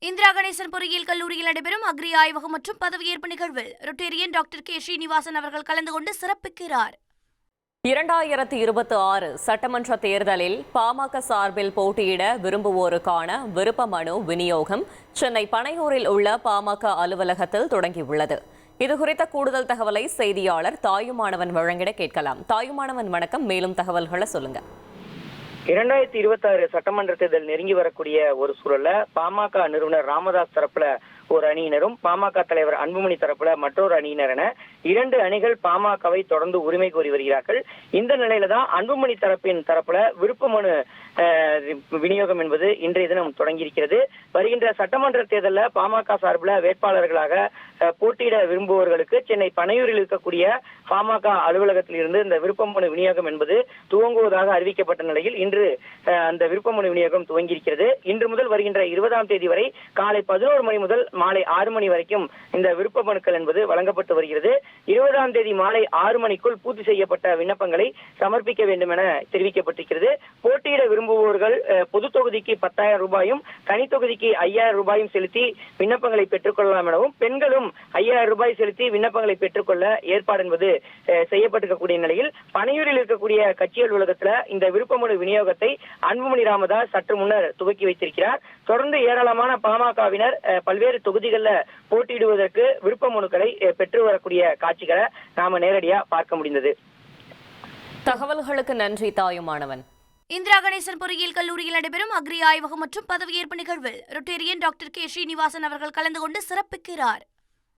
இந்திரா கணேசன் பொறியியல் கல்லூரியில் நடைபெறும் அக்ரி ஆய்வகம் மற்றும் பதவியேற்பு நிகழ்வில் ரொட்டேரியன் டாக்டர் கே ஸ்ரீனிவாசன் அவர்கள் கலந்து கொண்டு சிறப்பிக்கிறார். 2026 சட்டமன்ற தேர்தலில் பாமக சார்பில் போட்டியிட விரும்புவோருக்கான விருப்ப மனு விநியோகம் சென்னை பனையூரில் உள்ள பாமக அலுவலகத்தில் தொடங்கியுள்ளது. இதுகுறித்த கூடுதல் தகவலை செய்தியாளர் தாயுமானவன் வழங்கிட கேட்கலாம். தாயுமானவன் வணக்கம். மேலும் தகவல்களை சொல்லுங்க. 2026 சட்டமன்ற தேர்தல் நெருங்கி வரக்கூடிய ஒரு சூழல்ல பாமக நிறுவனர் ராமதாஸ் தரப்புல ஒரு அணியினரும் பாமக தலைவர் அன்புமணி தரப்புல மற்றொரு அணியினர் என 2 அணிகள் பாமகவை தொடர்ந்து உரிமை கோரி வருகிறார்கள். இந்த நிலையில தான் அன்புமணி தரப்புல விருப்ப மனு விநியோகம் என்பது இன்றைய தினம் தொடங்கியிருக்கிறது. வருகின்ற சட்டமன்ற தேர்தலில் பாமக சார்பில் வேட்பாளர்களாக போட்டியிட விரும்புவோர்களுக்கு சென்னை பனையூரில் இருக்கக்கூடிய பாமக அலுவலகத்தில் இருந்து இந்த விருப்ப மனு விநியோகம் என்பது துவங்குவதாக அறிவிக்கப்பட்ட நிலையில் இன்று அந்த விருப்ப மனு விநியோகம் துவங்கியிருக்கிறது. இன்று முதல் வருகின்ற 20ஆம் தேதி வரை காலை 11 மணி முதல் மாலை 6 மணி வரைக்கும் இந்த விருப்ப மனுக்கள் என்பது வழங்கப்பட்டு வருகிறது. 20ஆம் தேதி மாலை 6 மணிக்குள் பூர்த்தி செய்யப்பட்ட விண்ணப்பங்களை சமர்ப்பிக்க வேண்டும் என தெரிவிக்கப்பட்டிருக்கிறது. போட்டியிட விரும்புவோர்கள் பொது தொகுதிக்கு 10,000 ரூபாயும் தனி தொகுதிக்கு 5,000 ரூபாயும் செலுத்தி விண்ணப்பங்களை பெற்றுக்கொள்ளலாம் எனவும் பெண்களும் 5,000 ரூபாய் செலுத்தி விண்ணப்பங்களை பெற்றுக்கொள்ள ஏற்பாடு என்பது செய்யப்பட்டிருக்கக்கூடிய நிலையில் பனையூரில் இருக்கக்கூடிய கட்சி அலுவலகத்தில் இந்த விருப்ப மனு விநியோகத்தை அன்புமணி ராமதாஸ் சற்று முன்னர் துவக்கி வைத்திருக்கிறார். தொடர்ந்து ஏராளமான பாமகவினர் பல்வேறு தொகுதிகளில் போட்டியிடுவதற்கு விருப்ப மனுக்களை பெற்று வரக்கூடிய காட்சிகளை நாம நேரடியா பார்க்க முடிந்தது. தகவல்களுக்கு நன்றி தாயுமானவன். இந்திரா கணேசன் பொறியியல் கல்லூரியில் நடைபெறும் அக்ரி ஆய்வகம் மற்றும் பதவியேற்பு நிகழ்வில் ரொட்டேரியன் டாக்டர் கே ஸ்ரீனிவாசன் அவர்கள் கலந்து கொண்டு சிறப்பிக்கிறார்.